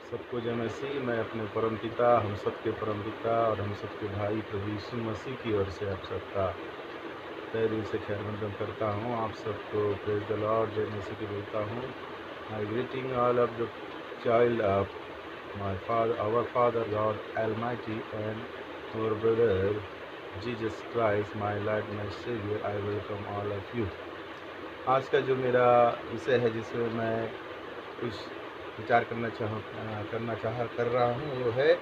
सबको जय मसीह। मैं अपने परमपिता, हम सबके परमपिता और हम सबके भाई प्रभु यीशु मसीह की ओर से आप सबका तहे दिल से खैर मकदम करता हूँ। आप सबको प्रेज द लॉर्ड जय मसीह की बोलता हूँ। I greeting all of the child of my father, our father God almighty and our brother Jesus Christ my Lord my saviour. I welcome all of you. आज का जो मेरा विषय है जिसमें मैं कुछ विचार कर रहा हूँ वो है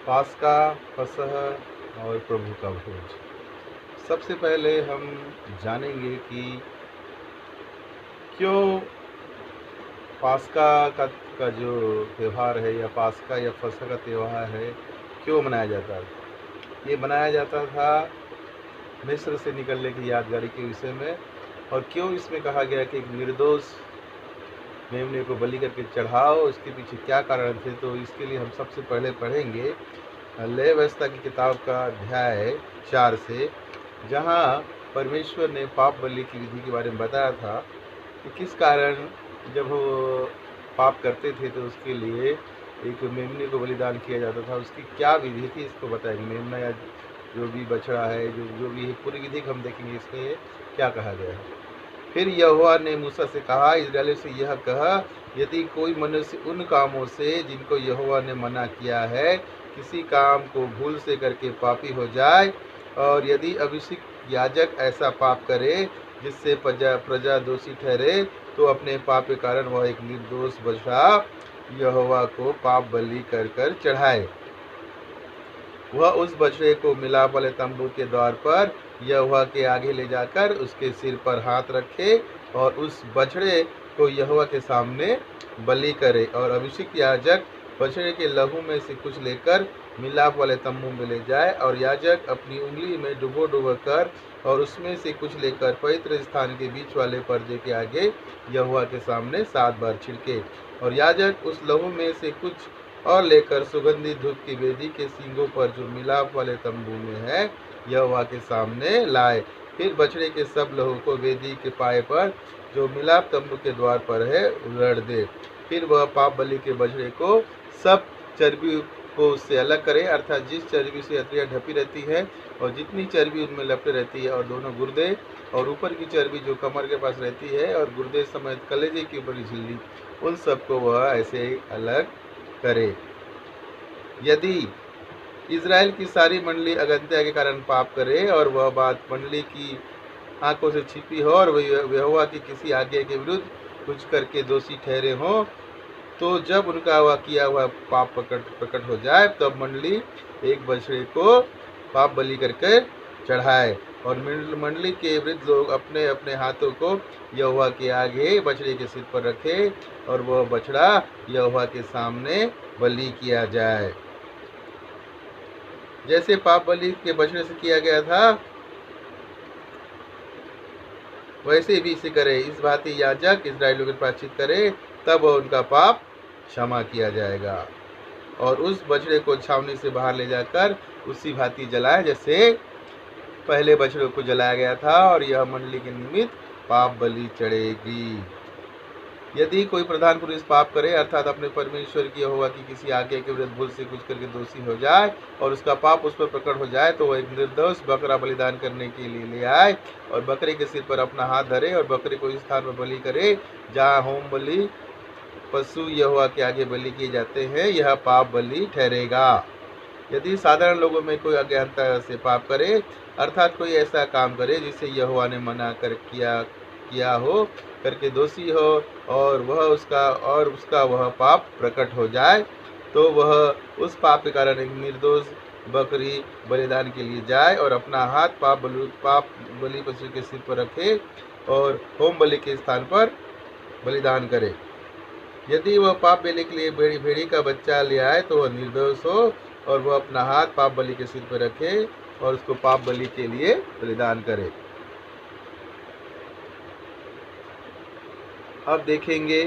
पास्का, फसह और प्रभु का भोज। सबसे पहले हम जानेंगे कि क्यों पास्का का जो त्यौहार है या पास्का या फसह का त्यौहार है क्यों मनाया जाता था। ये मनाया जाता था मिस्र से निकलने की यादगारी के विषय में, और क्यों इसमें कहा गया कि एक निर्दोष मेमने को बलि करके चढ़ाओ, इसके पीछे क्या कारण थे। तो इसके लिए हम सबसे पहले पढ़ेंगे लेवी व्यवस्था की किताब का अध्याय 4 से, जहाँ परमेश्वर ने पाप बलि की विधि के बारे में बताया था कि किस कारण जब वो पाप करते थे तो उसके लिए एक मेमने को बलिदान किया जाता था। उसकी क्या विधि थी इसको बताएंगे। मेमना या जो भी बछड़ा है, जो भी है, पूरी विधि हम देखेंगे इसमें क्या कहा गया है। फिर यहोवा ने मूसा से कहा, इस्राएलियों से यह कहा, यदि कोई मनुष्य उन कामों से जिनको यहोवा ने मना किया है किसी काम को भूल से करके पापी हो जाए, और यदि अभिषिक्त याजक ऐसा पाप करे जिससे प्रजा दोषी ठहरे, तो अपने पाप के कारण वह एक निर्दोष बछड़ा यहोवा को पाप बलि कर कर चढ़ाए। वह उस बछड़े को मिलाप वाले तंबू के द्वार पर यहोवा के आगे ले जाकर उसके सिर पर हाथ रखे और उस बछड़े को यहोवा के सामने बलि करे, और अभिषिक्त याजक बछड़े के लहू में से कुछ लेकर मिलाप वाले तंबू में ले जाए, और याजक अपनी उंगली में डुबो कर और उसमें से कुछ लेकर पवित्र स्थान के बीच वाले पर्दे के आगे यहोवा के सामने 7 बार छिड़के, और याजक उस लहू में से कुछ और लेकर सुगंधित धूप की वेदी के सींगों पर जो मिलाप वाले तंबू में है यहोवा के सामने लाए। फिर बछड़े के सब लहू को वेदी के पाए पर जो मिलाप तंबू के द्वार पर है उलट दे। फिर वह पाप बलि के बछड़े को सब चर्बी को उससे अलग करे, अर्थात जिस चर्बी से अतरिया ढपी रहती है और जितनी चर्बी उनमें लपटे रहती है, और दोनों गुर्दे और ऊपर की चर्बी जो कमर के पास रहती है और गुर्दे समेत कलेजे की ऊपर की झिल्ली, उन सबको वह ऐसे अलग करे। यदि इज़राइल की सारी मंडली अगंत्या के कारण पाप करे और वह बात मंडली की आंखों से छिपी हो और यहोवा की किसी आज्ञा के विरुद्ध कुछ करके दोषी ठहरे हो, तो जब उनका वह किया हुआ पाप प्रकट हो जाए, तब मंडली एक बछड़े को पाप बलि करके चढ़ाए, और मंडली के वृद्ध लोग अपने अपने हाथों को यहोवा के आगे बछड़े के सिर पर रखे, और वह बछड़ा यहोवा के सामने बलि किया जाए। जैसे पाप बलि के बछड़े से किया गया था वैसे भी इसे करे। इस भांति याजक इस्राएलियों के प्रायश्चित करे, तब उनका पाप क्षमा किया जाएगा, और उस बछड़े को छावनी से बाहर ले जाकर उसी भांति जलाए जैसे पहले बछड़े को जलाया गया था, और यह मंडली के निमित्त पाप बलि चढ़ेगी। यदि कोई प्रधान पुरुष पाप करे, अर्थात अपने परमेश्वर की यहोवा की किसी आज्ञा के विरुद्ध भूल से कुछ करके दोषी हो जाए और उसका पाप उस पर प्रकट हो जाए, तो वह एक निर्दोष बकरा बलिदान करने के लिए ले आए, और बकरे के सिर पर अपना हाथ धरे और बकरे को इस स्थान पर बलि करे जहाँ होम बलि पशु यहोवा के आगे बलि किए जाते हैं। यह पाप बलि ठहरेगा। यदि साधारण लोगों में कोई अज्ञानता से पाप करे, अर्थात कोई ऐसा काम करे जिसे यहोवा ने मना कर किया हो करके दोषी हो, और उसका वह पाप प्रकट हो जाए, तो वह उस पाप के कारण एक निर्दोष बकरी बलिदान के लिए जाए और अपना हाथ पाप बलि पशु के सिर पर रखे और होम बलि के स्थान पर बलिदान करे। यदि वह पाप बलि के लिए भेड़ी का बच्चा ले आए, तो वह निर्दोष हो, और वह अपना हाथ पाप बलि के सिर पर रखे और उसको पाप बलि के लिए बलिदान करे। अब देखेंगे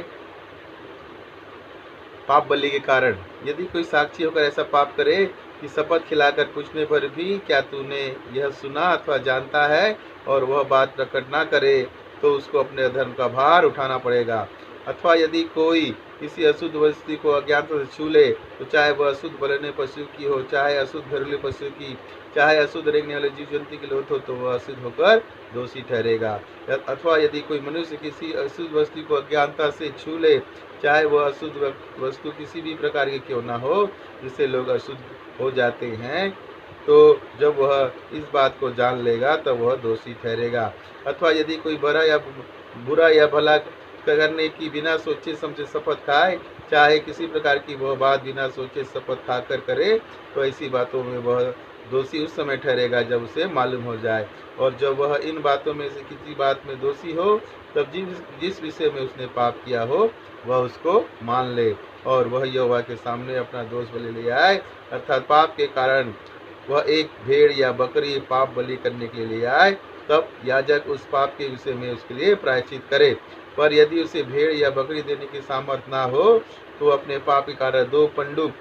पाप बलि के कारण। यदि कोई साक्षी होकर ऐसा पाप करे कि शपथ खिलाकर पूछने पर भी क्या तूने यह सुना अथवा जानता है, और वह बात प्रकट ना करे, तो उसको अपने धर्म का भार उठाना पड़ेगा। अथवा यदि कोई किसी अशुद्ध वस्तु को अज्ञानता से छू ले, तो चाहे वह अशुद्ध बलने पशु की हो, चाहे अशुद्ध घरेलू पशु की, चाहे अशुद्ध रेंगने वाले जीव जंतु की लोथ हो, तो वह अशुद्ध होकर दोषी ठहरेगा। अथवा यदि कोई मनुष्य किसी अशुद्ध वस्तु को अज्ञानता से छू ले, चाहे वह अशुद्ध वस्तु किसी भी प्रकार की क्यों न हो, जिससे लोग अशुद्ध हो जाते हैं, तो जब वह इस बात को जान लेगा तब वह दोषी ठहरेगा। अथवा यदि कोई बुरा या भला करने की बिना सोचे समझे शपथ खाए, चाहे किसी प्रकार की वह बात बिना सोचे शपथ खाकर करे, तो ऐसी बातों में वह दोषी उस समय ठहरेगा जब उसे मालूम हो जाए। और जब वह इन बातों में से किसी बात में दोषी हो, तब जिस विषय में उसने पाप किया हो वह उसको मान ले, और वह यहोवा के सामने अपना दोष बलि ले आए। अर्थात पाप के कारण वह एक भेड़ या बकरी पाप बलि करने के लिए आए, तब याजक उस पाप के विषय में उसके लिए प्रायश्चित करे। पर यदि उसे भेड़ या बकरी देने की सामर्थ्य ना हो, तो अपने पाप के कारण 2 पंडुक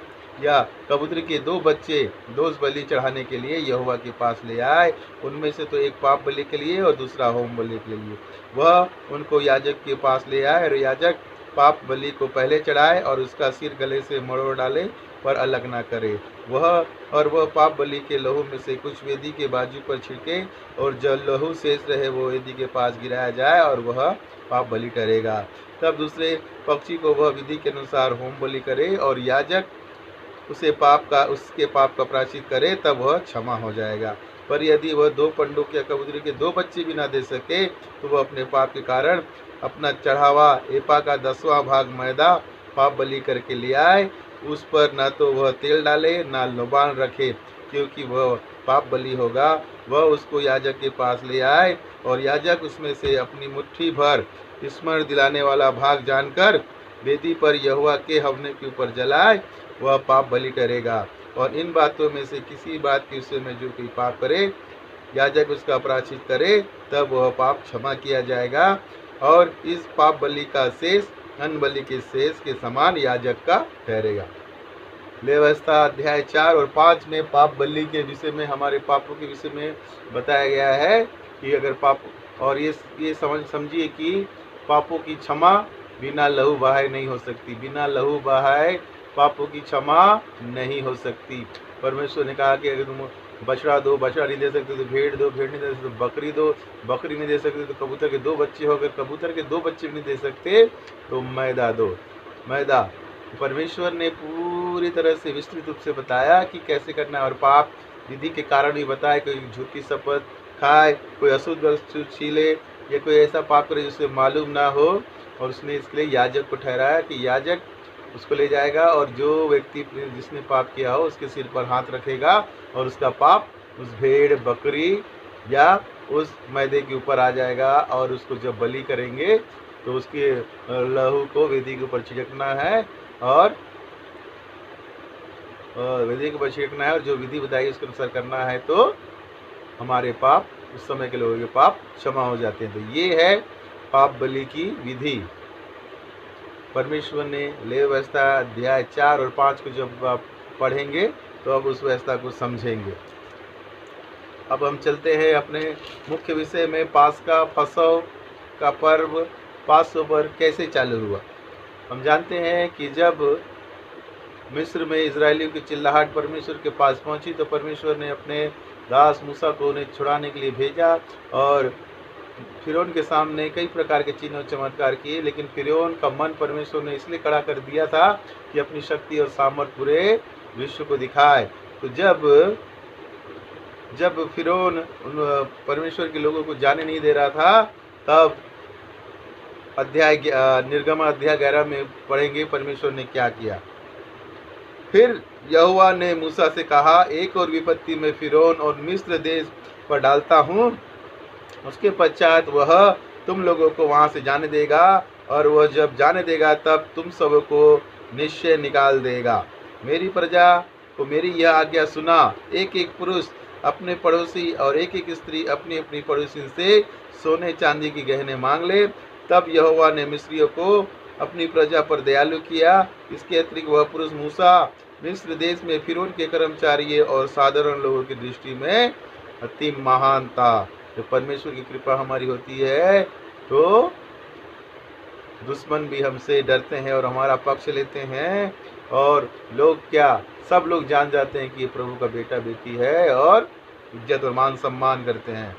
या कबूतर के 2 बच्चे दोष बलि चढ़ाने के लिए यहोवा के पास ले आए। उनमें से तो एक पाप बलि के लिए और दूसरा होम बलि के लिए। वह उनको याजक के पास ले आए, और याजक पाप बलि को पहले चढ़ाए और उसका सिर गले से मरोड़ डाले, पर अलग ना करे। वह पाप बलि के लहू में से कुछ वेदी के बाजू पर छिड़के, और जो लहू शेष रहे वो वेदी के पास गिराया जाए, और वह पाप बलि ठहरेगा। तब दूसरे पक्षी को वह विधि के अनुसार होम बलि करे, और याजक उसके पाप का प्रायश्चित करे, तब वह क्षमा हो जाएगा। पर यदि वह 2 पंडुक या कबूतर के 2 बच्चे भी ना दे सके, तो वह अपने पाप के कारण अपना चढ़ावा एपा का 10वां भाग मैदा पाप बलि करके ले आए। उस पर न तो वह तेल डाले, न लोबान रखे, क्योंकि वह पाप बलि होगा। वह उसको याजक के पास ले आए, और याजक उसमें से अपनी मुट्ठी भर स्मरण दिलाने वाला भाग जानकर वेदी पर यहोवा के हवने के ऊपर जलाए, वह पाप बलि ठहरेगा। और इन बातों में से किसी बात के विषय में जो कोई पाप करे, याजक उसका प्रायश्चित करे, तब वह पाप क्षमा किया जाएगा, और इस पाप बलि का शेष अन्न बलि के शेष के समान याजक का ठहरेगा। व्यवस्था अध्याय 4 और 5 में पाप बलि के विषय में, हमारे पापों के विषय में बताया गया है कि अगर पाप, और ये समझिए कि पापों की क्षमा बिना लहू बहाए नहीं हो सकती। बिना लहू बहाए पापों की क्षमा नहीं हो सकती। परमेश्वर ने कहा कि अगर तुम बछड़ा दो, बछड़ा नहीं दे सकते तो भेड़ दो, भेड़ नहीं दे सकते तो बकरी दो, बकरी नहीं दे सकते तो कबूतर के 2 बच्चे हो, अगर कबूतर के 2 बच्चे भी नहीं दे सकते तो मैदा दो। मैदा परमेश्वर ने पूरी तरह से विस्तृत रूप से बताया कि कैसे करना है, और पाप विधि के कारण भी बताया। कोई झूठी शपथ खाए, कोई अशुद्ध वस्तु छीले, या कोई ऐसा पाप करे जिससे मालूम ना हो, और उसने इसके लिए याजक को ठहराया कि याजक उसको ले जाएगा, और जो व्यक्ति जिसने पाप किया हो उसके सिर पर हाथ रखेगा, और उसका पाप उस भेड़ बकरी या उस मैदे के ऊपर आ जाएगा। और उसको जब बलि करेंगे तो उसके लहू को वेदी के ऊपर छिड़कना है, और वेदी के ऊपर छिड़कना है, और जो विधि बताई उसके अनुसार करना है, तो हमारे पाप उस समय के लोगों के पाप क्षमा हो जाते हैं। तो ये है पाप बलि की विधि। परमेश्वर ने लेवी व्यवस्था अध्याय 4 और 5 को जब आप पढ़ेंगे तो अब उस व्यवस्था को समझेंगे। अब हम चलते हैं अपने मुख्य विषय में, पास्का फसह का पर्व पास ओवर कैसे चालू हुआ। हम जानते हैं कि जब मिस्र में इजरायलियों की चिल्लाहट परमेश्वर के पास पहुंची, तो परमेश्वर ने अपने दास मूसा को उन्हें छुड़ाने के लिए भेजा, और फिरौन के सामने कई प्रकार के चिन्ह और चमत्कार किए। लेकिन फिरौन का मन परमेश्वर ने इसलिए कड़ा कर दिया था कि अपनी शक्ति और सामर्थ्य पूरे विश्व को दिखाए। तो जब फिरौन परमेश्वर के लोगों को जाने नहीं दे रहा था, तब निर्गमन अध्याय 11 में पढ़ेंगे परमेश्वर ने क्या किया। फिर यहोवा ने मूसा से कहा, एक और विपत्ति में फिरौन और मिस्र देश पर डालता हूँ, उसके पश्चात वह तुम लोगों को वहां से जाने देगा, और वह जब जाने देगा तब तुम सबको निश्चय निकाल देगा। मेरी प्रजा को मेरी यह आज्ञा सुना, एक एक पुरुष अपने पड़ोसी और एक एक स्त्री अपनी अपनी पड़ोसी से सोने चांदी की गहने मांग ले। तब यहोवा ने मिस्रियों को अपनी प्रजा पर दयालु किया। इसके अतिरिक्त वह पुरुष मूसा मिस्र देश में फिरौन के कर्मचारी और साधारण लोगों की दृष्टि में अति महान था। जब परमेश्वर की कृपा हमारी होती है तो दुश्मन भी हमसे डरते हैं और हमारा पक्ष लेते हैं, और लोग क्या, सब लोग जान जाते हैं कि ये प्रभु का बेटा बेटी है और इज्जत और मान सम्मान करते हैं।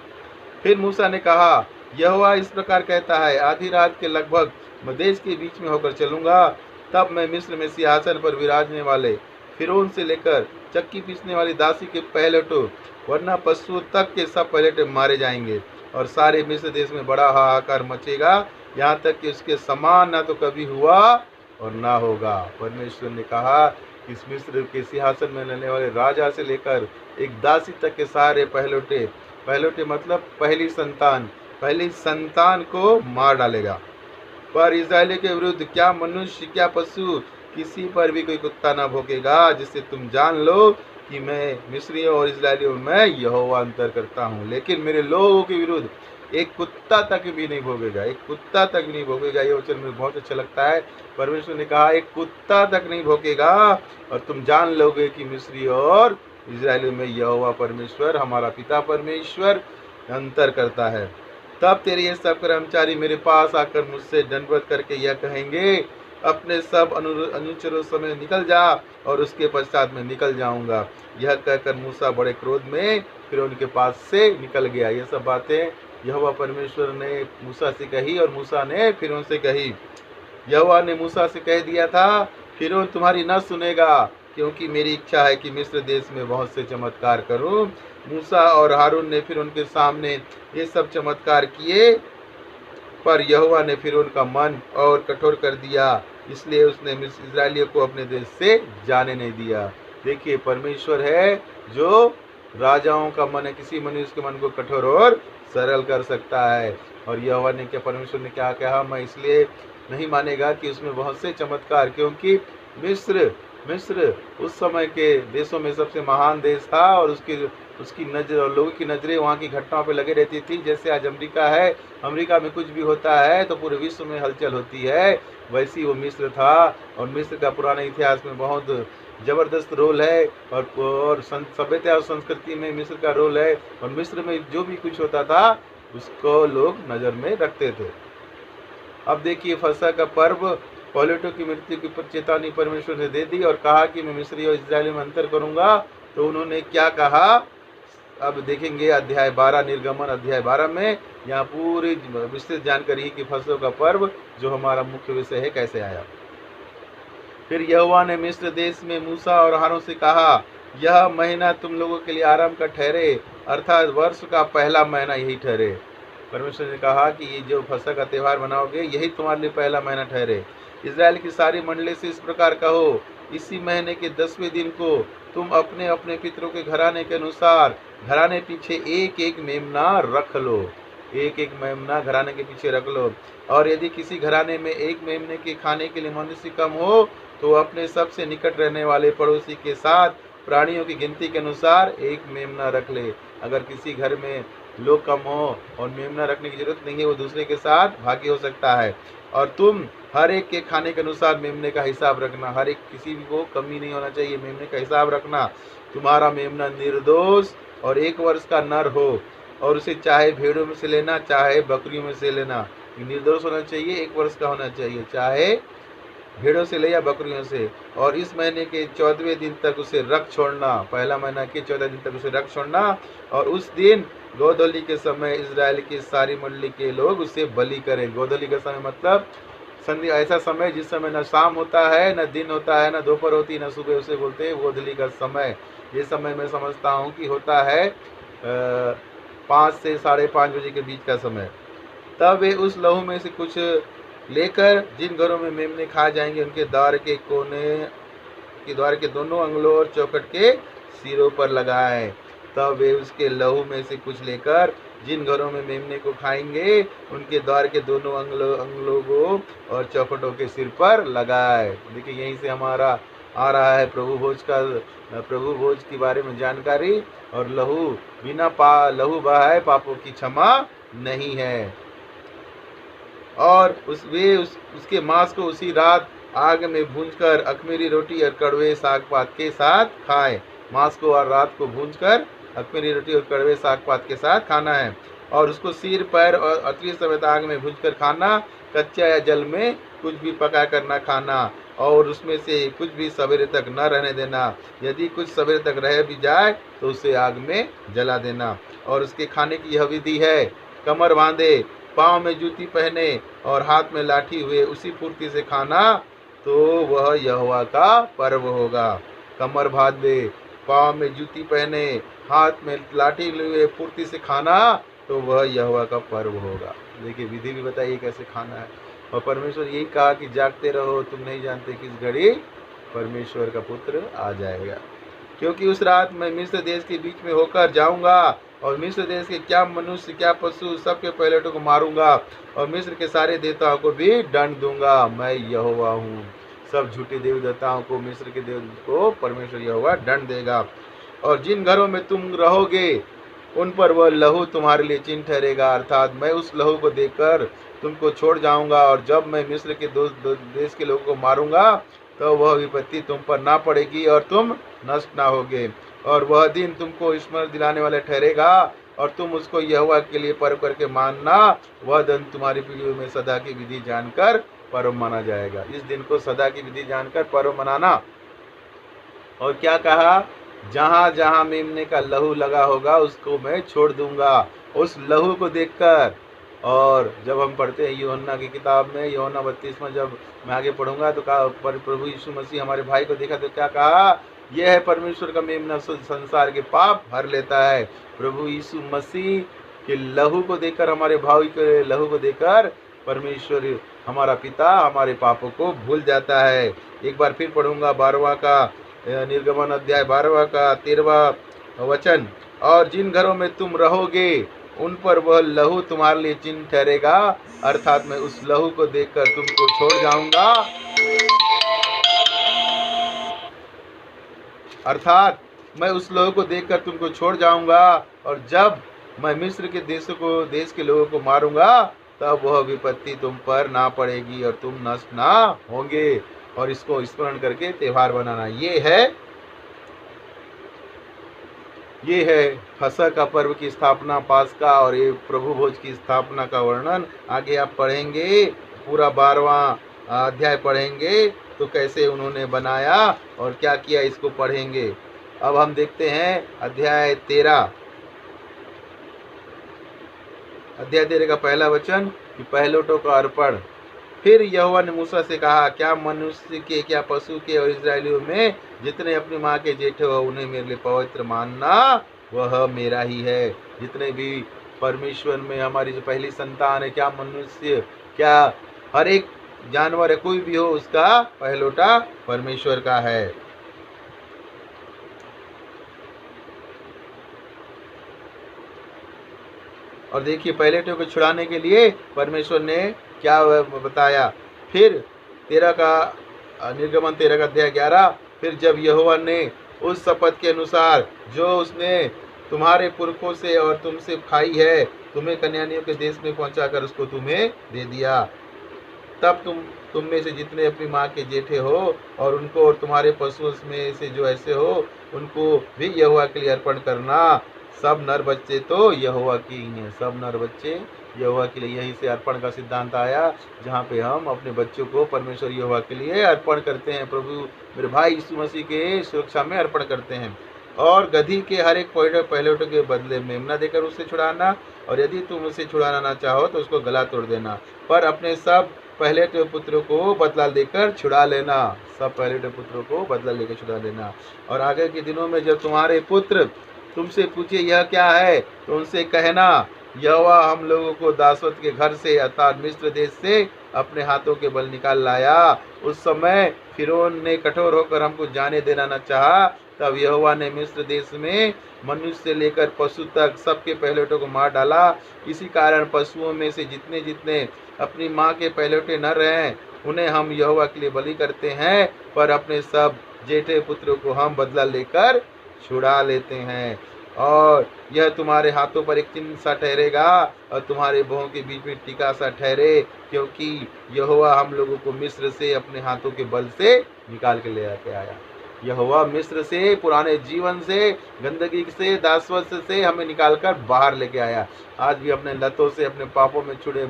फिर मूसा ने कहा, यहोवा इस प्रकार कहता है, आधी रात के लगभग मैं देश के बीच में होकर चलूंगा, तब मैं मिस्र में सिंहासन पर विराजने वाले फिरौन से लेकर चक्की पीसने वाली दासी के पहलटों वरना पशुओं तक के सब पहलटे मारे जाएंगे, और सारे मिस्र देश में बड़ा हाहाकार मचेगा, यहाँ तक कि उसके समान ना तो कभी हुआ और ना होगा। परमेश्वर ने कहा, इस मिस्र के सिंहासन में रहने वाले राजा से लेकर एक दासी तक के सारे पहलौठे मतलब पहली संतान को मार डालेगा। पर इस्राएलियों के विरुद्ध क्या मनुष्य क्या पशु किसी पर भी कोई कुत्ता ना भौंकेगा, जिससे तुम जान लो कि मैं मिस्रियों और इस्राएलियों में यहोवा अंतर करता हूँ। लेकिन मेरे लोगों के विरुद्ध एक कुत्ता तक भी नहीं भोगेगा, एक कुत्ता तक भी नहीं भोगेगा। ये वचन मुझे बहुत अच्छा लगता है। परमेश्वर ने कहा एक कुत्ता तक नहीं भोगेगा, और तुम जान लोगे कि मिस्री और इस्राएलियों में यहोवा परमेश्वर हमारा पिता परमेश्वर अंतर करता है। तब तेरे ये सब कर्मचारी मेरे पास आकर मुझसे दंडवत करके यह कहेंगे, अपने सब अनुचरों समेत निकल जा, और उसके पश्चात मैं निकल जाऊंगा। यह कहकर मूसा बड़े क्रोध में फिर उनके पास से निकल गया। ये सब बातें यहोवा परमेश्वर ने मूसा से कही और मूसा ने फिरौन से कही। यहोवा ने मूसा से कह दिया था, फिरौन तुम्हारी न सुनेगा, क्योंकि मेरी इच्छा है कि मिस्र देश में बहुत से चमत्कार करूं। मूसा और हारून ने फिर उनके सामने ये सब चमत्कार किए, पर यहोवा ने फिर उनका मन और कठोर कर दिया, इसलिए उसने इस्राएलियों को अपने देश से जाने नहीं दिया। देखिए, परमेश्वर है जो राजाओं का मन है, किसी मनुष्य के मन को कठोर और सरल कर सकता है। और यहोवा ने क्या, परमेश्वर ने क्या कहा, मैं इसलिए नहीं मानेगा कि उसमें बहुत से चमत्कार, क्योंकि मिस्र उस समय के देशों में सबसे महान देश था, और उसकी नजर और लोगों की नजरें वहाँ की घटनाओं पे लगे रहती थी। जैसे आज अमेरिका है, अमेरिका में कुछ भी होता है तो पूरे विश्व में हलचल होती है, वैसी वो मिस्र था। और मिस्र का पुराने इतिहास में बहुत जबरदस्त रोल है, और सभ्यता और संस्कृति में मिस्र का रोल है। और मिस्र में जो भी कुछ होता था उसको लोग नजर में रखते थे। अब देखिए, फसह का पर्व, पहलौठों की मृत्यु की चेतावनी परमेश्वर ने दे दी और कहा कि मैं मिस्री और इस्राएली में अंतर करूंगा। तो उन्होंने क्या कहा, अब देखेंगे अध्याय 12, निर्गमन अध्याय 12 में। यहाँ पूरी विस्तृत जानकारी कि फसह का पर्व जो हमारा मुख्य विषय है कैसे आया। फिर यहोवा ने मिस्र देश में मूसा और हारून से कहा, यह महीना तुम लोगों के लिए आराम का ठहरे, अर्थात वर्ष का पहला महीना यही ठहरे। परमेश्वर ने कहा कि ये जो फसह का त्यौहार मनाओगे यही तुम्हारे लिए पहला महीना ठहरे। इस्राएल की सारी मंडली से इस प्रकार कहो, इसी महीने के 10वें दिन को तुम अपने अपने पितरों के घराने के अनुसार घराने पीछे एक एक मेमना रख लो, एक एक मेमना घराने के पीछे रख लो। और यदि किसी घराने में एक मेमने के खाने के लिए मनुष्य कम हो, तो अपने सबसे निकट रहने वाले पड़ोसी के साथ प्राणियों की गिनती के अनुसार एक मेमना रख ले। अगर किसी घर में लोग कम हो और मेमना रखने की जरूरत नहीं है, वो दूसरे के साथ भागी हो सकता है। और तुम हर एक के खाने के अनुसार मेमने का हिसाब रखना, हर एक किसी को कमी नहीं होना चाहिए, मेमने का हिसाब रखना। तुम्हारा मेमना निर्दोष और 1 वर्ष का नर हो, और उसे चाहे भेड़ों में से लेना चाहे बकरियों में से लेना। निर्दोष होना चाहिए, 1 वर्ष का होना चाहिए, चाहे भेड़ों से ले या बकरियों से। और इस महीने के 14वें दिन तक उसे रख छोड़ना, पहला महीना के 14 दिन तक उसे रख छोड़ना। और उस दिन गोधूली के समय इजराइल की सारी मंडली के लोग उसे बलि करें। गोधूली का समय मतलब संध्या, ऐसा समय जिस समय न शाम होता है, न दिन होता है, न दोपहर होती है, न सुबह, उसे बोलते हैं गोधूली का समय। ये समय मैं समझता हूँ कि होता है 5 से 5:30 बजे के बीच का समय। तब वे उस लहू में से कुछ लेकर जिन घरों में मेमने खा जाएंगे उनके द्वार के कोने के द्वार के दोनों अंगलों और चौखट के सिरों पर लगाएं। तब वे उसके लहू में से कुछ लेकर जिन घरों में मेमने को खाएंगे उनके द्वार के दोनों अंगलों और चौखटों के सिर पर लगाए। देखिए, यहीं से हमारा आ रहा है प्रभु भोज के बारे में जानकारी। और बिना लहू बहाए पापों की क्षमा नहीं है। और उसके मांस को उसी रात आग में भूंजकर अख़मीरी रोटी और कड़वे साग पात के साथ खाएं। मांस को और रात को भूंजकर अख़मीरी रोटी और कड़वे साग पात के साथ खाना है। और उसको सिर, पैर और अतरी समेत आग में भूंजकर खाना। कच्चा या जल में कुछ भी पका कर न खाना, और उसमें से कुछ भी सवेरे तक न रहने देना। यदि कुछ सवेरे तक रह भी जाए तो उसे आग में जला देना। और उसके खाने की यह विधि है, कमर बांधे, पाँव में जूती पहने और हाथ में लाठी हुए उसी फुर्ती से खाना, तो वह यहोवा का पर्व होगा। कमर बांधे, पाँव में जूती पहने, हाथ में लाठी लिए फुर्ती से खाना, तो वह यहोवा का पर्व होगा। देखिए विधि भी बताइए कैसे खाना है। और परमेश्वर यही कहा कि जागते रहो, तुम नहीं जानते किस घड़ी परमेश्वर का पुत्र आ जाएगा। क्योंकि उस रात मैं मिस्र देश के बीच में होकर जाऊंगा और मिस्र देश के क्या मनुष्य क्या पशु सबके पहिलौठों को मारूंगा और मिस्र के सारे देवताओं को भी दंड दूंगा। मैं यहोवा हूँ। सब झूठे देव देवताओं को, मिस्र के देव को परमेश्वर यहोवा दंड देगा। और जिन घरों में तुम रहोगे उन पर वह लहू तुम्हारे लिए चिन्ह ठहरेगा, अर्थात मैं उस लहू को देखकर तुमको छोड़ जाऊंगा। और जब मैं मिस्र के देश के लोगों को मारूंगा तो वह विपत्ति तुम पर ना पड़ेगी और तुम नष्ट ना होगे। और वह दिन तुमको स्मरण दिलाने वाला ठहरेगा और तुम उसको यहोवा के लिए पर्व करके मानना। वह दिन तुम्हारी पीढ़ियों में सदा की विधि जानकर पर्व माना जाएगा। इस दिन को सदा की विधि जानकर पर्व मनाना। और क्या कहा, जहाँ जहाँ मेमने का लहू लगा होगा उसको मैं छोड़ दूंगा, उस लहू को देखकर। और जब हम पढ़ते हैं यूहन्ना की किताब में, यूहन्ना 32 में जब मैं आगे पढ़ूंगा तो कहा, प्रभु यीशु मसीह हमारे भाई को देखा तो क्या कहा, यह है परमेश्वर का मेमना, संसार के पाप भर लेता है। प्रभु यीशु मसीह के लहू को देखकर, हमारे भाई के लहू को देखकर परमेश्वर हमारा पिता हमारे पापों को भूल जाता है। एक बार फिर पढ़ूंगा 12वां का निर्गमन अध्याय 12वां का 13वां वचन, और जिन घरों में तुम रहोगे उन पर वह लहू तुम्हारे लिए चिन्ह ठहरेगा, अर्थात मैं उस लहू को देखकर तुमको छोड़ जाऊंगा, अर्थात मैं उस लहू को देखकर तुमको छोड़ जाऊंगा। और जब मैं मिस्र के देश के लोगों को मारूंगा तब वह विपत्ति तुम पर ना पड़ेगी और तुम नष्ट ना होंगे। और इसको स्मरण करके त्योहार बनाना। ये है फसह का पर्व की स्थापना, पास्का और ये प्रभु भोज की स्थापना का वर्णन। आगे आप पढ़ेंगे, पूरा 12वां अध्याय पढ़ेंगे तो कैसे उन्होंने बनाया और क्या किया, इसको पढ़ेंगे। अब हम देखते हैं अध्याय 13 का पहला वचन कि पहिलौठों का अर्पण। फिर यहोवा ने मूसा से कहा, क्या मनुष्य के, क्या पशु के और इस्राएलियों में जितने अपनी माँ के जेठे हो उन्हें मेरे लिए पवित्र मानना, वह मेरा ही है। जितने भी परमेश्वर में हमारी जो पहली संतान है, क्या मनुष्य, क्या हर एक जानवर है, कोई भी हो, उसका पहिलौठा परमेश्वर का है। और देखिए पहिलौठों को छुड़ाने के लिए परमेश्वर ने क्या बताया। फिर 13 का निर्गमन 13 का अध्याय 11, फिर जब यहोवा ने उस शपथ के अनुसार जो उसने तुम्हारे पुरखों से और तुमसे खाई है, तुम्हें कन्यानियों के देश में पहुंचाकर उसको तुम्हें दे दिया, तब तुम में से जितने अपनी माँ के जेठे हो और उनको और तुम्हारे पशुओं में से जो ऐसे हो उनको भी यहोवा के लिए अर्पण करना। सब नर बच्चे तो यहोवा की ही हैं, सब नर बच्चे यहोवा के लिए। यहीं से अर्पण का सिद्धांत आया, जहाँ पे हम अपने बच्चों को परमेश्वर यहोवा के लिए अर्पण करते हैं, प्रभु मेरे भाई यीशु मसीह के सुरक्षा में अर्पण करते हैं। और गधी के हर एक पहिलौठों के बदले मेमना देकर उसे छुड़ाना, और यदि तुम उसे छुड़ाना ना चाहो तो उसको गला तोड़ देना, पर अपने सब पहिलौठे पुत्रों को बदला देकर छुड़ा लेना, सब पहिलौठे पुत्रों को बदला लेकर छुड़ा लेना। और आगे के दिनों में जब तुम्हारे पुत्र तुमसे पूछे यह क्या है, तो उनसे कहना, यहोवा हम लोगों को दासवत के घर से अर्थात मिस्र देश से अपने हाथों के बल निकाल लाया। उस समय फिरौन ने कठोर होकर हमको जाने देना न चाहा, तब यहोवा ने मिस्र देश में मनुष्य से लेकर पशु तक सबके पहिलौठों को मार डाला। इसी कारण पशुओं में से जितने जितने अपनी माँ के पहिलौठे न रहे उन्हें हम यहोवा के लिए बलि करते हैं, पर अपने सब जेठे पुत्रों को हम बदला लेकर छुड़ा लेते हैं। और यह तुम्हारे हाथों पर एक चिन्ह सा ठहरेगा और तुम्हारे बहुओं के बीच में टीका सा ठहरे, क्योंकि यहोवा हम लोगों को मिस्र से अपने हाथों के बल से निकाल के ले आके आया। यहोवा मिस्र से, पुराने जीवन से, गंदगी से, दासवत से हमें निकालकर बाहर लेके आया। आज भी अपने लतों से, अपने पापों में छुड़े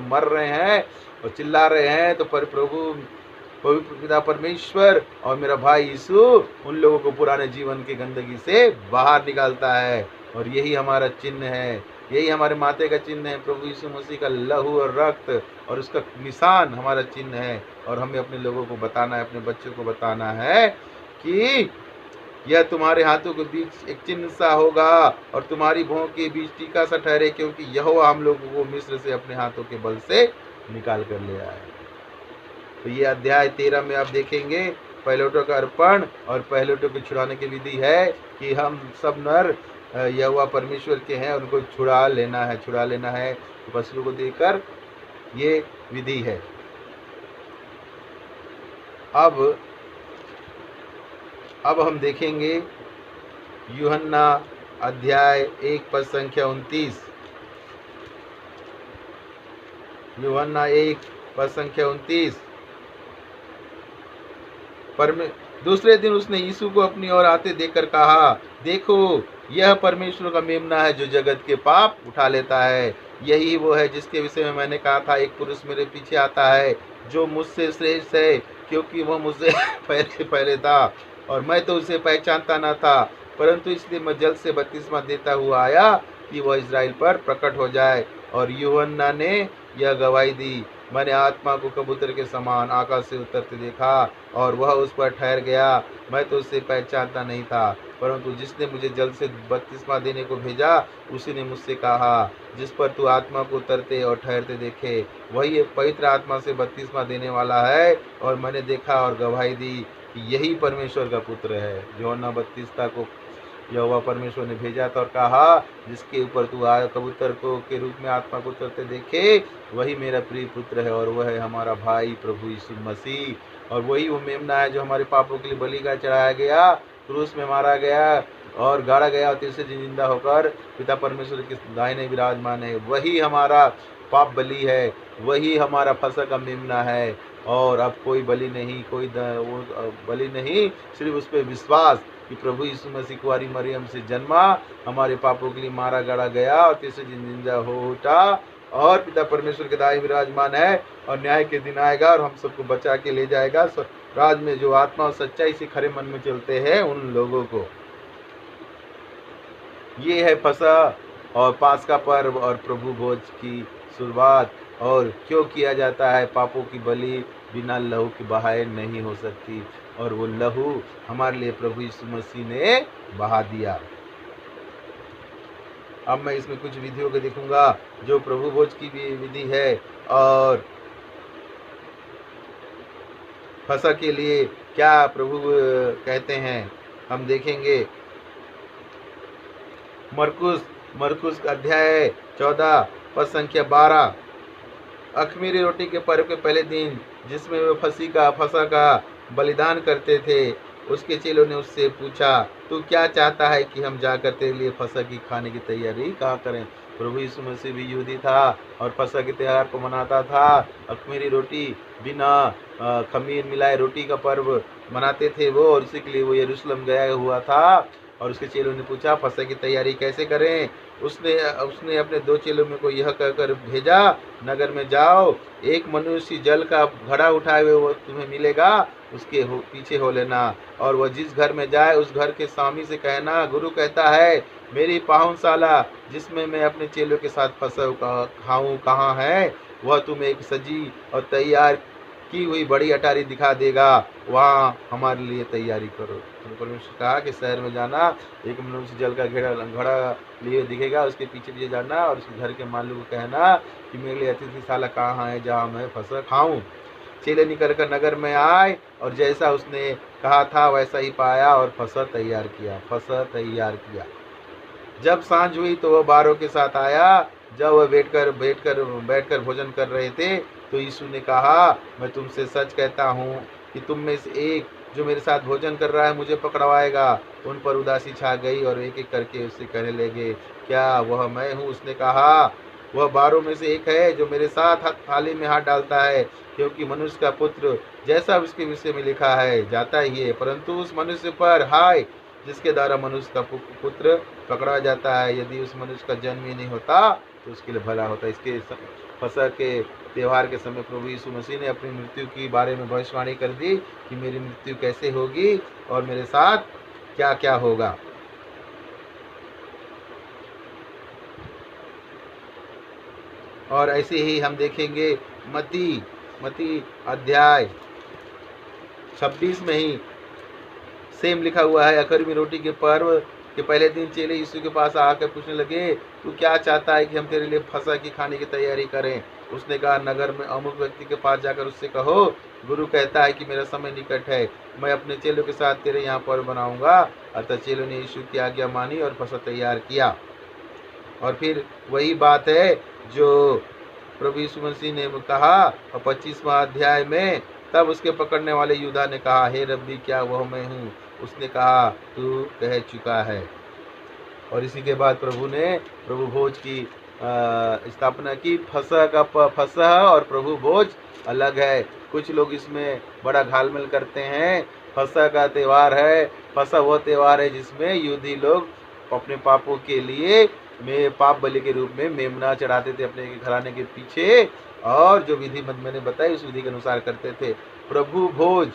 मर रहे हैं और चिल्ला रहे हैं, तो पर प्रभु पवित्र पिता परमेश्वर और मेरा भाई यीशु उन लोगों को पुराने जीवन की गंदगी से बाहर निकालता है। और यही हमारा चिन्ह है, यही हमारे माथे का चिन्ह है, प्रभु यीशु मसीह का लहू और रक्त और उसका निशान हमारा चिन्ह है। और हमें अपने लोगों को बताना है, अपने बच्चों को बताना है कि यह तुम्हारे हाथों के बीच एक चिन्ह सा होगा और तुम्हारी भौं के बीच टीका सा ठहरे, क्योंकि यहोवा हम लोगों को मिस्र से अपने हाथों के बल से निकाल कर ले आए। तो ये अध्याय 13 में आप देखेंगे पहलौठों का अर्पण और पहलौठों को छुड़ाने की विधि है कि हम सब नर यहोवा परमेश्वर के हैं, उनको छुड़ा लेना है पशुओं को देकर, ये विधि है। अब हम देखेंगे यूहन्ना अध्याय 1 पद संख्या 29। यूहन्ना 1 पद संख्या 29। दूसरे दिन उसने यीशु को अपनी ओर आते देखकर कहा, देखो यह परमेश्वर का मेमना है जो जगत के पाप उठा लेता है। यही वो है जिसके विषय में मैंने कहा था, एक पुरुष मेरे पीछे आता है जो मुझसे श्रेष्ठ है, क्योंकि वह मुझसे पहले था और मैं तो उसे पहचानता न था, परंतु इसलिए मैं जल से बपतिस्मा देता हुआ आया कि वह इज़राइल पर प्रकट हो जाए। और यूहन्ना ने यह गवाही दी, मैंने आत्मा को कबूतर के समान आकाश से उतरते देखा और वह उस पर ठहर गया। मैं तो उसे पहचानता नहीं था, परंतु जिसने मुझे जल से बपतिस्मा देने को भेजा उसी ने मुझसे कहा, जिस पर तू आत्मा को उतरते और ठहरते देखे वही एक पवित्र आत्मा से बपतिस्मा देने वाला है। और मैंने देखा और गवाही दी कि यही परमेश्वर का पुत्र है। यूहन्ना बपतिस्मा को यहोवा परमेश्वर ने भेजा था और कहा, जिसके ऊपर तू कबूतर को के रूप में आत्मा को उतरते देखे वही मेरा प्रिय पुत्र है और वह है हमारा भाई प्रभु यीशु मसीह। और वही वो मेमना है जो हमारे पापों के लिए बलि का चढ़ाया गया, क्रूस में मारा गया और गाड़ा गया और तीसरे दिन जिंदा होकर पिता परमेश्वर के दाहिने विराजमान है। वही हमारा पाप बलि है, वही हमारा फसह का मेमना है। और अब कोई बलि नहीं, कोई बलि नहीं, सिर्फ उस पर विश्वास कि प्रभु यीशु मसीह कुंवारी मरियम से जन्मा, हमारे पापों के लिए मारा गड़ा गया और तीसरे दिन जिंदा हो उठा और पिता परमेश्वर के दाएं विराजमान है और न्याय के दिन आएगा और हम सबको बचा के ले जाएगा राज में, जो आत्मा और सच्चाई से खरे मन में चलते हैं उन लोगों को। ये है फसह और पास्का पर्व और प्रभु भोज की शुरुआत। और क्यों किया जाता है? पापों की बलि बिना लहू के बहाए नहीं हो सकती और वो लहू हमारे लिए प्रभु यीशु मसीह ने बहा दिया। अब मैं इसमें कुछ विधियों को देखूंगा जो प्रभु भोज की भी विधि है और फसह के लिए क्या प्रभु कहते हैं हम देखेंगे। मरकुस अध्याय 14 पद संख्या 12। अख़मीरी रोटी के पर्व के पहले दिन जिसमें वे फसह का बलिदान करते थे, उसके चेलों ने उससे पूछा, तू क्या चाहता है कि हम जाकर तेरे लिए फसह की खाने की तैयारी कहाँ करें? प्रभु यीशु मसीह भी यहूदी था और फसह के त्यौहार को मनाता था। अख़मीरी रोटी बिना खमीर मिलाए रोटी का पर्व मनाते थे वो, और इसी के लिए वो यरूशलेम गया हुआ था। और उसके चेलों ने पूछा, फसह की तैयारी कैसे करें? उसने अपने 2 चेलों में को यह कहकर भेजा, नगर में जाओ, एक मनुष्य जल का घड़ा उठाए हुए वो तुम्हें मिलेगा, उसके पीछे हो लेना, और वह जिस घर में जाए उस घर के स्वामी से कहना, गुरु कहता है, मेरी पाहुनशाला जिसमें मैं अपने चेलों के साथ फसह खाऊं कहाँ है? वह तुम्हें एक सजी और तैयार की हुई बड़ी अटारी दिखा देगा, वहाँ हमारे लिए तैयारी करो। तो परमेश्वर कहा कि शहर में जाना, एक मनुष्य जल का घड़ा लिए दिखेगा, उसके पीछे पीछे जाना और उसके घर के मालिक को कहना कि मेरे लिए अतिथिशाला कहाँ है जहाँ मैं फसह खाऊं। चेले निकल कर नगर में आए और जैसा उसने कहा था वैसा ही पाया और फसह तैयार किया। जब सांझ हुई तो वह 12 के साथ आया। जब वह बैठकर भोजन कर रहे थे तो यीशु ने कहा, मैं तुमसे सच कहता हूँ कि तुम में से एक जो मेरे साथ भोजन कर रहा है मुझे पकड़वाएगा। उन पर उदासी छा गई और एक एक करके उससे कहने लगे, क्या वह मैं हूँ? उसने कहा, वह 12 में से एक है जो मेरे साथ थाली में हाथ डालता है, क्योंकि मनुष्य का पुत्र जैसा उसके विषय में लिखा है जाता ही है, परंतु उस मनुष्य पर हाय जिसके द्वारा मनुष्य का पुत्र पकड़ा जाता है। यदि उस मनुष्य का जन्म ही नहीं होता तो उसके लिए भला होता। इसके फसह के त्यौहार के समय प्रभु यीशु मसीह ने अपनी मृत्यु के बारे में भविष्यवाणी कर दी कि मेरी मृत्यु कैसे होगी और मेरे साथ क्या क्या होगा। और ऐसे ही हम देखेंगे मत्ती अध्याय 26 में ही सेम लिखा हुआ है। अख़मीरी रोटी के पर्व के पहले दिन चेले यीशु के पास आकर पूछने लगे, तू क्या चाहता है कि हम तेरे लिए फसह की खाने की तैयारी करें? उसने कहा, नगर में अमुक व्यक्ति के पास जाकर उससे कहो, गुरु कहता है कि मेरा समय निकट है, मैं अपने चेलों के साथ तेरे यहाँ पर्व बनाऊंगा। अतः चेलों ने यीशु की आज्ञा मानी और फसह तैयार किया। और फिर वही बात है जो प्रभु यीशु मसीह ने कहा। और 25वां अध्याय में तब उसके पकड़ने वाले यूदा ने कहा, हे रब्बी, क्या वह मैं हूँ? उसने कहा, तू कह चुका है। और इसी के बाद प्रभु ने प्रभु भोज की स्थापना की। फसह और प्रभु भोज अलग है। कुछ लोग इसमें बड़ा घालमेल करते हैं। फसह का त्यौहार है, फसह वो त्यौहार है जिसमें यहूदी लोग अपने पापों के लिए पाप बलि के रूप में मेमना चढ़ाते थे अपने घराने के पीछे, और जो विधि मैंने बताई उस विधि के अनुसार करते थे। प्रभु भोज,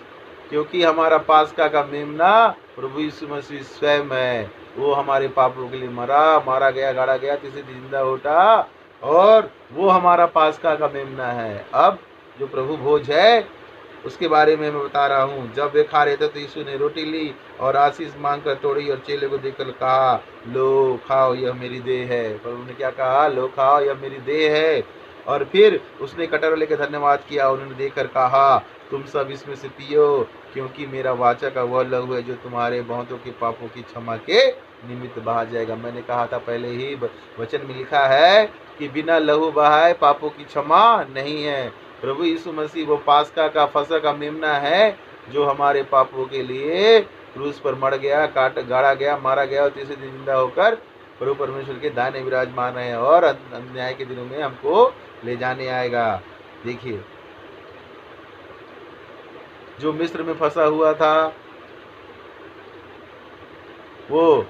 क्योंकि हमारा पास्का का मेमना प्रभु यीशु मसीह स्वयं है। वो हमारे पापों के लिए मारा गया, गाड़ा गया, तीसरे दिन जिंदा उठा, और वो हमारा पास्का का मेमना है। अब जो प्रभु भोज है उसके बारे में मैं बता रहा हूँ। जब वे खा रहे थे तो यीशु ने रोटी ली और आशीष मांगकर तोड़ी और चेले को देकर कहा, लो खाओ, यह मेरी देह है। प्रभु ने क्या कहा? लो खाओ, यह मेरी देह है। और फिर उसने कटोरा लेकर धन्यवाद किया। उन्होंने देकर कहा, तुम सब इसमें से पियो, क्योंकि मेरा वाचा का वह लहू है जो तुम्हारे बहुतों के पापों की क्षमा के निमित्त बहा जाएगा। मैंने कहा था पहले ही, वचन में लिखा है कि बिना लहू बहाए पापों की क्षमा नहीं है। प्रभु यीशु मसीह वो पास्का का फसह का मेमना है जो हमारे पापों के लिए क्रूस पर मर गया, गाड़ा गया, मारा गया और तीसरे दिन जिंदा होकर प्रभु परमेश्वर के दाहिने विराजमान है और न्याय के दिनों में हमको ले जाने आएगा। देखिए, जो मिस्र में फंसा हुआ था वो,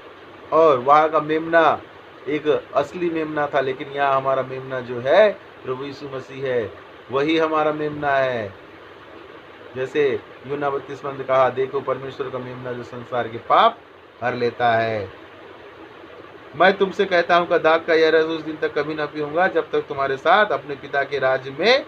और वहाँ का मेमना एक असली मेमना था, लेकिन यहाँ हमारा मेमना जो है प्रभु यीशु मसीह है, वही हमारा मेमना है। जैसे यूहन्ना 32 में कहा, देखो परमेश्वर का मेमना जो संसार के पाप हर लेता है। मैं तुमसे कहता हूँ कि दाख का यह रस उस दिन तक कभी न पीऊंगा जब तक तुम्हारे साथ अपने पिता के राज्य में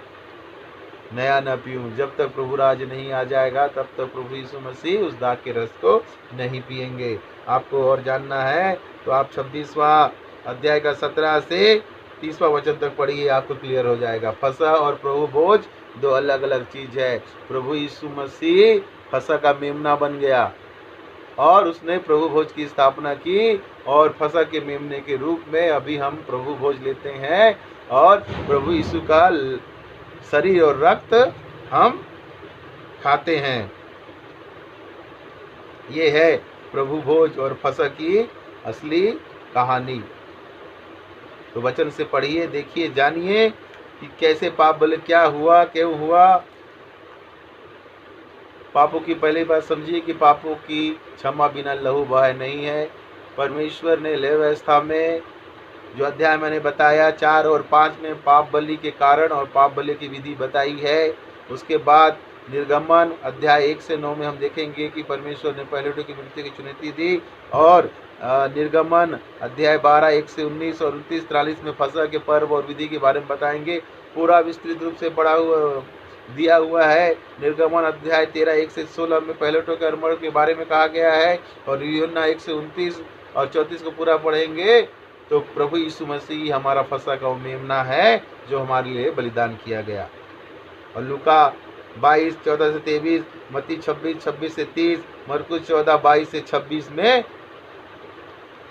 नया न पीऊं। जब तक प्रभु राज नहीं आ जाएगा तब तक प्रभु यीशु मसीह उस दाख के रस को नहीं पिएंगे। आपको और जानना है तो आप 26वां अध्याय का 17 से 30वां वचन तक पढ़िए, आपको क्लियर हो जाएगा। फसह और प्रभु भोज दो अलग अलग चीज है। प्रभु यीशु मसीह फसह का मेमना बन गया और उसने प्रभु भोज की स्थापना की, और फसह के मेमने के रूप में अभी हम प्रभु भोज लेते हैं और प्रभु यीशु का शरीर और रक्त हम खाते हैं। ये है प्रभु भोज और फसह की असली कहानी। तो वचन से पढ़िए, देखिए, जानिए कि कैसे पाप बलि क्या हुआ, क्यों हुआ। पापों की पहली बात समझिए कि पापों की क्षमा बिना लहू बहाए नहीं है। परमेश्वर ने लेवी व्यवस्था में जो अध्याय मैंने बताया 4 और 5 में पाप बलि के कारण और पाप बलि की विधि बताई है। उसके बाद निर्गमन अध्याय 1 से 9 में हम देखेंगे कि परमेश्वर ने पहलुटों की मृत्यु की चुनौती दी, और निर्गमन अध्याय 12 1 से 19 और 29 43 में फसह के पर्व और विधि के बारे में बताएंगे। पूरा विस्तृत रूप से पढ़ा हुआ दिया हुआ है। निर्गमन अध्याय 13 1 से 16 में पहलुटों के अर्पण के बारे में कहा गया है, और यूहन्ना 1 से 29 और 34 को पूरा पढ़ेंगे तो प्रभु यीशु मसीह हमारा फसह का मेमना है जो हमारे लिए बलिदान किया गया। और लूका 22 14 से 23, मत्ती 26 26 से 30, मरकुस 14 22 से 26 में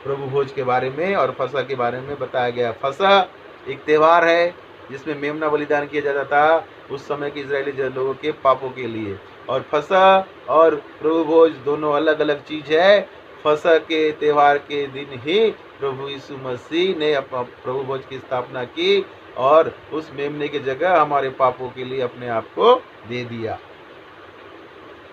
प्रभु भोज के बारे में और फसह के बारे में बताया गया। फसह एक त्यौहार है जिसमें मेमना बलिदान किया जाता था उस समय के इजरायली लोगों के पापों के लिए, और फसह और प्रभु भोज दोनों अलग अलग चीज है। फसह के त्यौहार के दिन ही प्रभु यीशु मसीह ने प्रभु भोज की स्थापना की और उस मेमने की जगह हमारे पापों के लिए अपने आप को दे दिया।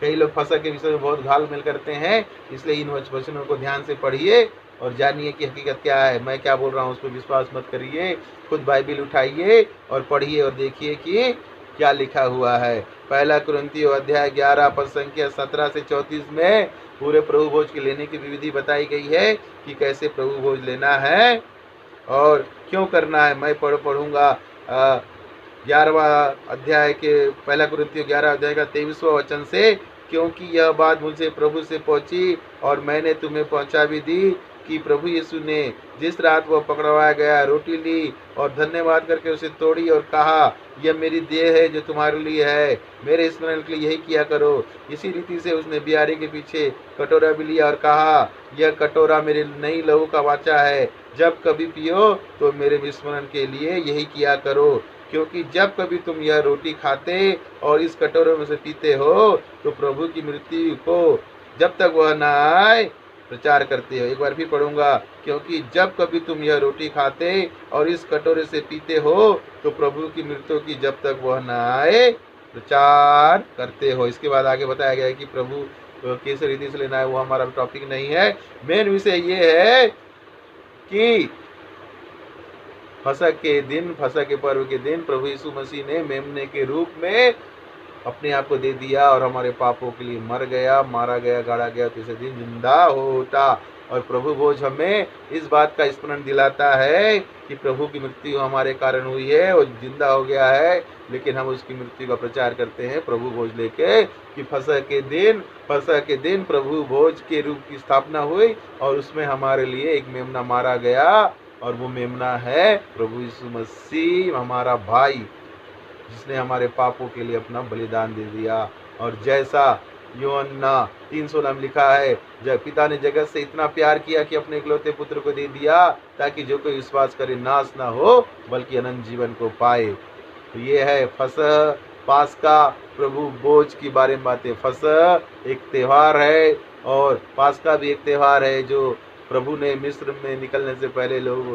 कई लोग फसह के विषय में बहुत घालमेल करते हैं, इसलिए इन वचनों को ध्यान से पढ़िए और जानिए कि हकीकत क्या है। मैं क्या बोल रहा हूँ उस पर विश्वास मत करिए, खुद बाइबिल उठाइए और पढ़िए और देखिए कि क्या लिखा हुआ है। पहला कुरिन्थियों अध्याय 11 पद संख्या 17 से 34 में पूरे प्रभु भोज के लेने की विधि बताई गई है कि कैसे प्रभु भोज लेना है और क्यों करना है। मैं पढ़ूंगा 11वां अध्याय के पहला कुरिन्थियों 11 अध्याय का 23वां वचन से। क्योंकि यह बात मुझे प्रभु से पहुंची और मैंने तुम्हें पहुंचा भी दी कि प्रभु यीशु ने जिस रात वह पकड़वाया गया रोटी ली और धन्यवाद करके उसे तोड़ी और कहा, यह मेरी देह है जो तुम्हारे लिए है, मेरे स्मरण के लिए यही किया करो। इसी रीति से उसने बियारे के पीछे कटोरा भी लिया और कहा, यह कटोरा मेरे नई लहू का वाचा है, जब कभी पियो तो मेरे विस्मरण के लिए यही किया करो। क्योंकि जब कभी तुम यह रोटी खाते और इस कटोरे में से पीते हो तो प्रभु की मृत्यु को जब तक वह न आए प्रचार करते हो। एक बार भी पढ़ूंगा। क्योंकि जब कभी तुम यह रोटी खाते और इस कटोरे से पीते हो तो प्रभु की मृत्यु की जब तक वह न आए प्रचार करते हो। इसके बाद आगे बताया गया है कि प्रभु किस रीति से लेना है, वो हमारा टॉपिक नहीं है। मेन विषय ये है कि फसह के दिन, फसह के पर्व के दिन प्रभु यीशु मसीह ने मेमने के रूप में अपने आप को दे दिया और हमारे पापों के लिए मर गया, मारा गया, गाड़ा गया, तीसरे दिन जिंदा हो उठा। और प्रभु भोज हमें इस बात का स्मरण दिलाता है कि प्रभु की मृत्यु हमारे कारण हुई है और जिंदा हो गया है, लेकिन हम उसकी मृत्यु का प्रचार करते हैं प्रभु भोज लेके कि फसह के दिन प्रभु भोज के रूप की स्थापना हुई और उसमें हमारे लिए एक मेमना मारा गया और वो मेमना है प्रभु यीशु मसीह, हमारा भाई, जिसने हमारे पापों के लिए अपना बलिदान दे दिया। और जैसा यूहन्ना 3:16 में लिखा है, जब पिता ने जगत से इतना प्यार किया कि अपने इकलौते पुत्र को दे दिया ताकि जो कोई विश्वास करे नाश ना हो बल्कि अनंत जीवन को पाए। तो ये है फसह, पास्का, प्रभु भोज की बारे में बातें। फसह एक त्यौहार है और पास्का भी एक त्यौहार है जो प्रभु ने मिस्र में निकलने से पहले लोग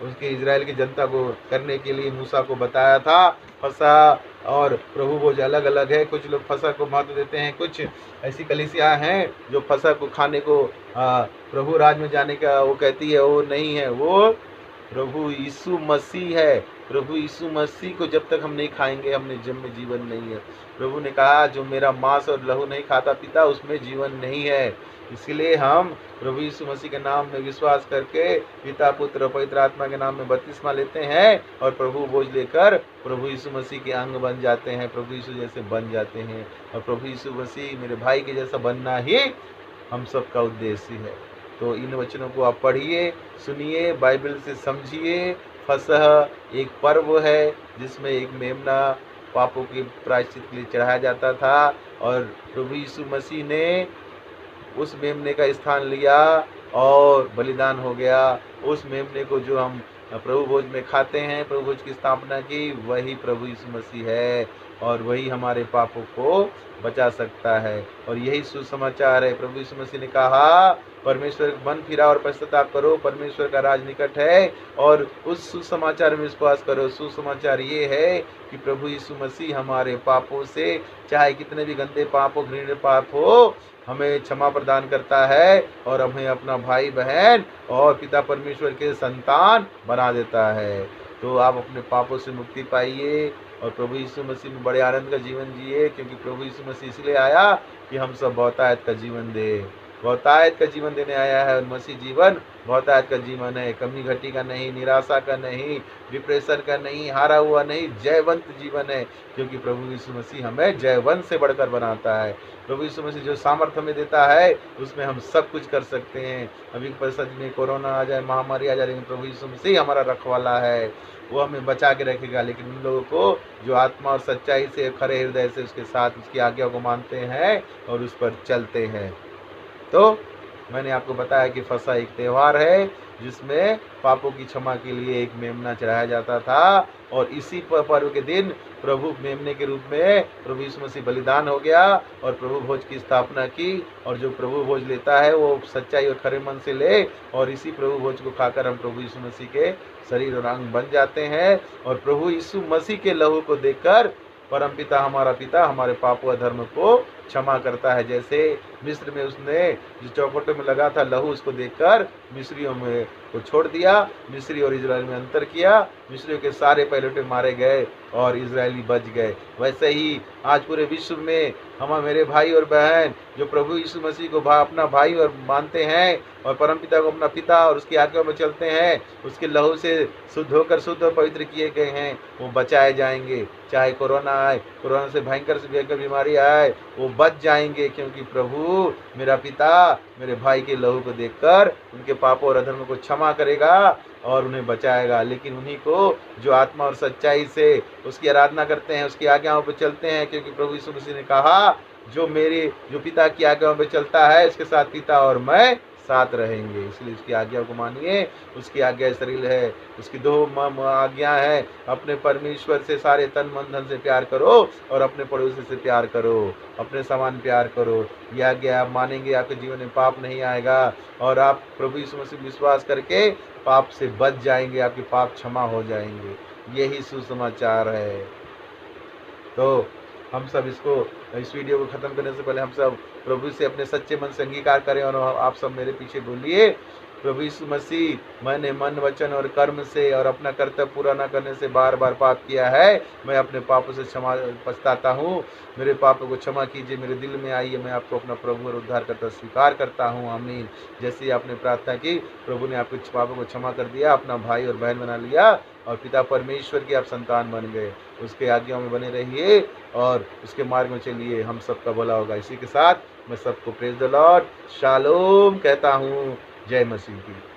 उसके इजराइल की जनता को करने के लिए मूसा को बताया था। फसह और प्रभु भोज अलग अलग है। कुछ लोग फसह को महत्व देते हैं, कुछ ऐसी कलीसियाँ हैं जो फसह को खाने को प्रभु राज में जाने का वो कहती है, वो नहीं है, वो प्रभु यीशु मसीह है। प्रभु यीशु मसीह को जब तक हम नहीं खाएंगे हमने में जीवन नहीं है। प्रभु ने कहा, जो मेरा मांस और लहू नहीं खाता पीता उसमें जीवन नहीं है। इसलिए हम प्रभु यीशु मसीह के नाम में विश्वास करके पिता, पुत्र और पवित्र आत्मा के नाम में बपतिस्मा लेते हैं और प्रभु भोज लेकर प्रभु यीशु मसीह के अंग बन जाते हैं, प्रभु यीशु जैसे बन जाते हैं। और प्रभु यीशु मसीह मेरे भाई के जैसा बनना ही हम सबका उद्देश्य है। तो इन वचनों को आप पढ़िए, सुनिए, बाइबल से समझिए। फसह एक पर्व है जिसमें एक मेमना पापों के प्रायश्चित के लिए चढ़ाया जाता था और प्रभु यीशु मसीह ने उस मेमने का स्थान लिया और बलिदान हो गया। उस मेमने को जो हम प्रभु भोज में खाते हैं, प्रभु भोज की स्थापना की, वही प्रभु यीशु मसीह है और वही हमारे पापों को बचा सकता है। और यही सुसमाचार है। प्रभु यीशु मसीह ने कहा, परमेश्वर मन फिरा और पश्चाताप करो, परमेश्वर का राज निकट है। और उस सुसमाचार में विश्वास करो। सुसमाचार ये है कि प्रभु यीशु मसीह हमारे पापों से, चाहे कितने भी गंदे पाप हो, घृणित पाप हो, हमें क्षमा प्रदान करता है और हमें अपना भाई बहन और पिता परमेश्वर के संतान बना देता है। तो आप अपने पापों से मुक्ति पाइए और प्रभु यीशु मसीह में बड़े आनंद का जीवन जिए, क्योंकि प्रभु यीशु मसीह इसलिए आया कि हम सब बहुतायत का जीवन दे। बहुतायत का जीवन देने आया है और मसीह जीवन बहुतायत का जीवन है। कमी घटी का नहीं, निराशा का नहीं, डिप्रेशन का नहीं, हारा हुआ नहीं, जयवंत जीवन है। क्योंकि प्रभु यीशु मसीह हमें जयवंत से बढ़कर बनाता है। प्रभु यीशु मसीह जो सामर्थ्य हमें देता है उसमें हम सब कुछ कर सकते हैं। अभी परिस्थिति में कोरोना आ जाए, महामारी आ जाए, लेकिन प्रभु यीशु मसीह हमारा रखवाला है, वो हमें बचा के रखेगा। लेकिन उन लोगों को जो आत्मा और सच्चाई से, खरे हृदय से उसके साथ उसकी आज्ञा को मानते हैं और उस पर चलते हैं। तो मैंने आपको बताया कि फसह एक त्यौहार है जिसमें पापों की क्षमा के लिए एक मेमना चढ़ाया जाता था और इसी पर्व के दिन प्रभु मेमने के रूप में प्रभु यीशु मसीह बलिदान हो गया और प्रभु भोज की स्थापना की। और जो प्रभु भोज लेता है वो सच्चाई और खरे मन से ले और इसी प्रभु भोज को खाकर हम प्रभु यीशु मसीह के शरीर और अंग बन जाते हैं। और प्रभु यीशु मसीह के लहू को देखकर परमपिता हमारा पिता हमारे पापों अधर्म को क्षमा करता है। जैसे मिस्र में उसने जो चौखटों में लगा था लहू, उसको देखकर मिस्रियों में को छोड़ दिया, मिस्री और इजराइल में अंतर किया, मिस्रियों के सारे पहलौठे मारे गए और इजरायली बच गए। वैसे ही आज पूरे विश्व में हम मेरे भाई और बहन जो प्रभु यीशु मसीह को अपना भाई और मानते हैं और परमपिता को अपना पिता और उसकी आज्ञा में चलते हैं, उसके लहू से शुद्ध होकर शुद्ध और पवित्र किए गए हैं, वो बचाए जाएंगे। चाहे कोरोना आए, कोरोना से भयंकर बीमारी आए, वो बच जाएंगे, क्योंकि प्रभु मेरा पिता मेरे भाई के लहू को देखकर उनके पापों और अधर्मों को क्षमा करेगा और उन्हें बचाएगा। लेकिन उन्हीं को जो आत्मा और सच्चाई से उसकी आराधना करते हैं, उसकी आज्ञाओं पर चलते हैं, क्योंकि प्रभु यीशु मसीह ने कहा जो पिता की आज्ञाओं पर चलता है उसके साथ पिता और मैं साथ रहेंगे। इसलिए उसकी आज्ञा को मानिए। उसकी आज्ञा सरल है, उसकी दो आज्ञा है, अपने परमेश्वर से सारे तन मन धन से प्यार करो और अपने पड़ोसी से प्यार करो, अपने समान प्यार करो। यह आज्ञा आप मानेंगे, आपके जीवन में पाप नहीं आएगा और आप प्रभु यीशु मसीह विश्वास करके पाप से बच जाएंगे, आपके पाप क्षमा हो जाएंगे। यही सुसमाचार है। तो हम सब इस वीडियो को ख़त्म करने से पहले हम सब प्रभु से अपने सच्चे मन से अंगीकार करें और आप सब मेरे पीछे बोलिए, प्रभु यीशु मसीह, मैंने मन वचन और कर्म से और अपना कर्तव्य पूरा न करने से बार बार पाप किया है। मैं अपने पापों से पछताता हूँ। मेरे पापों को क्षमा कीजिए, मेरे दिल में आइए, मैं आपको अपना प्रभु और उद्धारकर्ता स्वीकार करता हूँ। आमीन। जैसे ही आपने प्रार्थना की, प्रभु ने आपके पापों को क्षमा कर दिया, अपना भाई और बहन बना लिया और पिता परमेश्वर की आप संतान बन गए। उसके आज्ञाओं में बने रहिए और उसके मार्ग में चलिए, हम सबका भला होगा। इसी के साथ मैं सबको प्रेज द लॉर्ड, शालोम कहता हूँ। जय मसीह की।